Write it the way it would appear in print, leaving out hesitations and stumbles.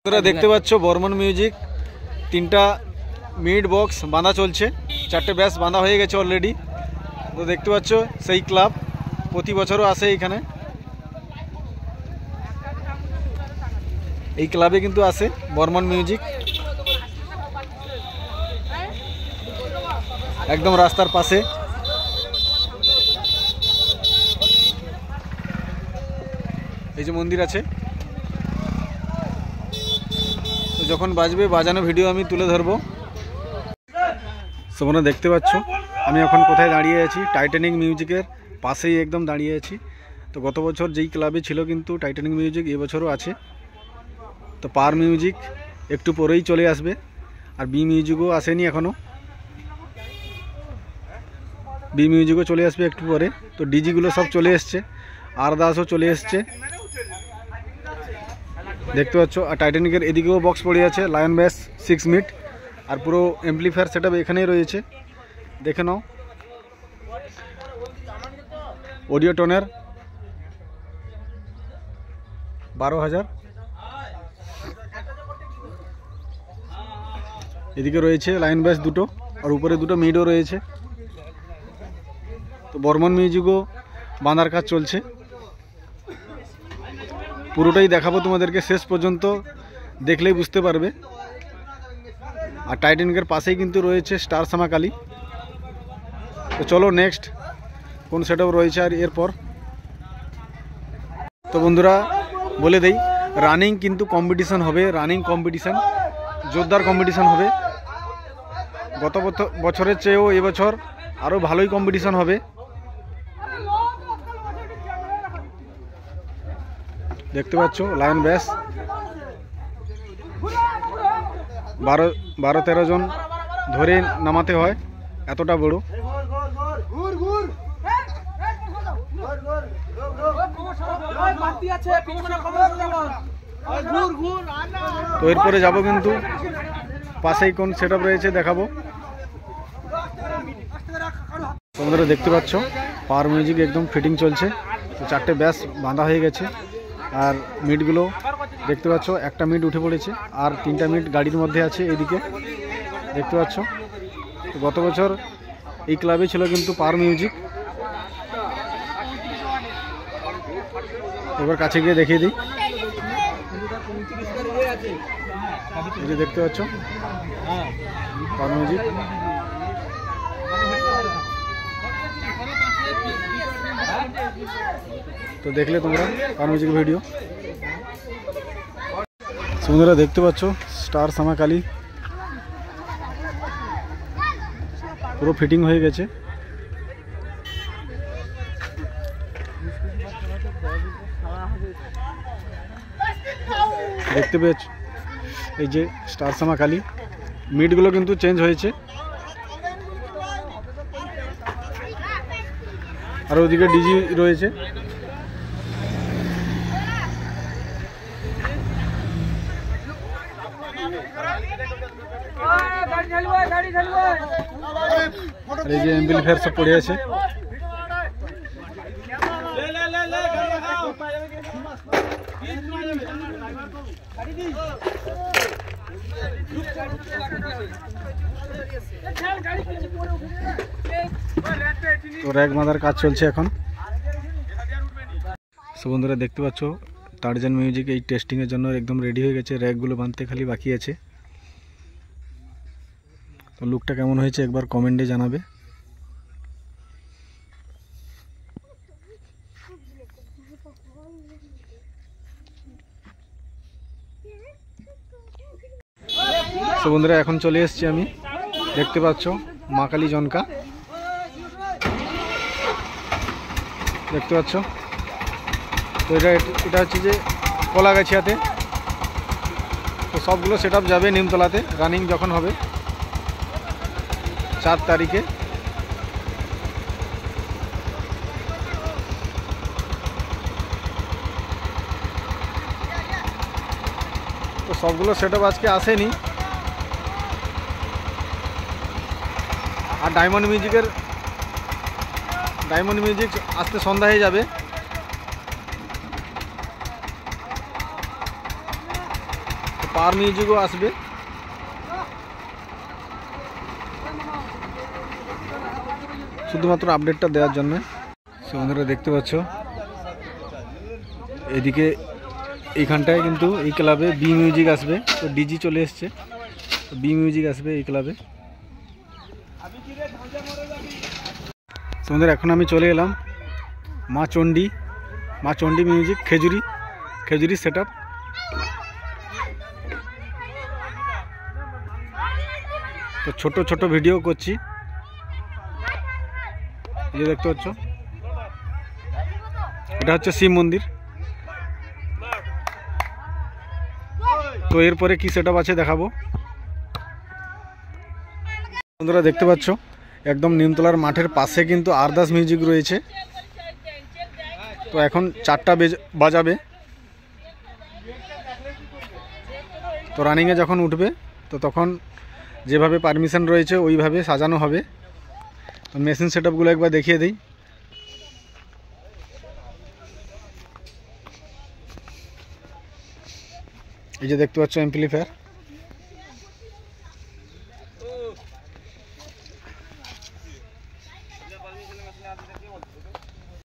তোমরা দেখতে পাচ্ছ বর্মন মিউজিক তিনটা মিড বক্স বাঁধা চলছে, চারটে ব্যাস বাঁধা হয়ে গেছে অলরেডি। তো দেখতে পাচ্ছ সেই ক্লাব প্রতি বছরও আসে এখানে, এই ক্লাবে কিন্তু আসে বর্মন মিউজিক, একদম রাস্তার পাশে। এই যে মন্দির আছে, যখন বাজবে বাজানো ভিডিও আমি তুলে ধরবো। তোমরা দেখতে পাচ্ছ আমি এখন কোথায় দাঁড়িয়ে আছি, টাইটানিক মিউজিকের পাশেই একদম দাঁড়িয়ে আছি। তো গত বছর যেই ক্লাবে ছিল কিন্তু টাইটানিক মিউজিক এবছরও আছে। তো পার মিউজিক একটু পরেই চলে আসবে, আর বি মিউজিকও আসেনি এখনও, বি মিউজিকও চলে আসবে একটু পরে। তো ডিজিগুলো সব চলে এসছে, আর দাসও চলে এসছে দেখতে পাচ্ছ। আর টাইটানিকের এদিকেও বক্স পড়ে আছে, লায়ন ব্যাস 6 মিট, আর পুরো এমপ্লিফায়ার সেটআপ এখানেই রয়েছে, দেখে নাও। অডিও টোনের 12,000, এদিকে রয়েছে লায়ন ব্যাস দুটো, আর উপরে দুটো মিডও রয়েছে। তো বর্মন মিউজিকও বাঁধার কাজ চলছে, পুরোটাই দেখাবো তোমাদেরকে, শেষ পর্যন্ত দেখলেই বুঝতে পারবে। আর টাইটানিকের পাশেই কিন্তু রয়েছে স্টার সামাকালী। তো চলো নেক্সট কোন সেটআপ রয়েছে আর এরপর। তো বন্ধুরা বলে দেই, রানিং কিন্তু কম্পিটিশন হবে, রানিং কম্পিটিশন, জোরদার কম্পিটিশন হবে। গত বছরের চেয়েও এবছর আরও ভালোই কম্পিটিশন হবে। দেখতে পাচ্ছ লায়ন ব্যাস 12-13 জন ধরে নামাতে হয়, এতটা বড়। তো এরপরে যাব কিন্তু পাশেই কোন সেটআপ রয়েছে দেখাবো। তোমরা দেখতে পাচ্ছ পাওয়ার মিউজিক একদম ফিটিং চলছে। তো চারটে ব্যাস বাঁধা হয়ে গেছে, আর মিটগুলো দেখতে পাচ্ছ, একটা মিট উঠে পড়েছে আর 3টা মিট গাড়ির মধ্যে আছে এইদিকে দেখতে পাচ্ছ। তো গত বছর এই ক্লাবে ছিল কিন্তু পাওয়ার মিউজিক। এবার কাছে গিয়ে দেখিয়ে দিই, এই যে দেখতে পাচ্ছ পাওয়ার মিউজিক। তো দেখলে তোমরা পাওয়ার মিউজিক ভিডিও। তোমরা দেখতে পাচ্ছ স্টার সামাকালী পুরো ফিটিং হয়ে গেছে। দেখতে পেয়েছ এই যে স্টার সামাকালী, মিটগুলো কিন্তু চেঞ্জ হয়েছে। আর ওদিকে ডিজি রয়েছে। আর এই যে এমপ্লিফায়ার সব পড়ে আছে। তো র্যাক বাঁধার কাজ চলছে এখন। সো বন্ধুরা দেখতে পাচ্ছ টারজান মিউজিক এই টেস্টিংয়ের জন্য একদম রেডি হয়ে গেছে, র্যাকগুলো বাঁধতে খালি বাকি আছে। তো লুকটা কেমন হয়েছে একবার কমেন্টে জানাবে। তো বন্ধুরা এখন চলে এসেছি আমি, দেখতে পাচ্ছ মা কালী জনকা দেখতে পাচ্ছ। তো এটা হচ্ছে যে কলাগাছিয়াতে। তো সবগুলো সেটআপ যাবে নিমতলাতে রানিং যখন হবে 4 তারিখে। তো সবগুলো সেটআপ আজকে আসেনি। আর ডায়মন্ড মিউজিক আসতে সন্ধ্যা হয়ে যাবে। পাওয়ার মিউজিকও আসবে। শুধুমাত্র আপডেটটা দেওয়ার জন্য। বন্ধুরা দেখতে পাচ্ছ এদিকে এইখানটায় কিন্তু এই ক্লাবে বি মিউজিক আসবে। তো ডিজি চলে এসছে, তো বি মিউজিক আসবে এই ক্লাবে। বন্ধুরা এখন আমি চলে এলাম মা Chandi music Khejuri set up. তো ছোট ভিডিও করছি, এই দেখতে পাচ্ছ এটা হচ্ছে শিব মন্দির। তো এরপরে কি সেট আপ আছে দেখাবো। বন্ধুরা দেখতে পাচ্ছ একদম নিমতলার মাঠের পাশে কিন্তু আরদাস মিউজিক রয়েছে। তো এখন 4টা বাজাবে। তো রানিংয়ে যখন উঠবে তো তখন যেভাবে পারমিশন রয়েছে ওইভাবে সাজানো হবে। তো মেশিন সেট আপগুলো একবার দেখিয়ে দিই। এই যে দেখতে পাচ্ছ অ্যাম্পলিফায়ার।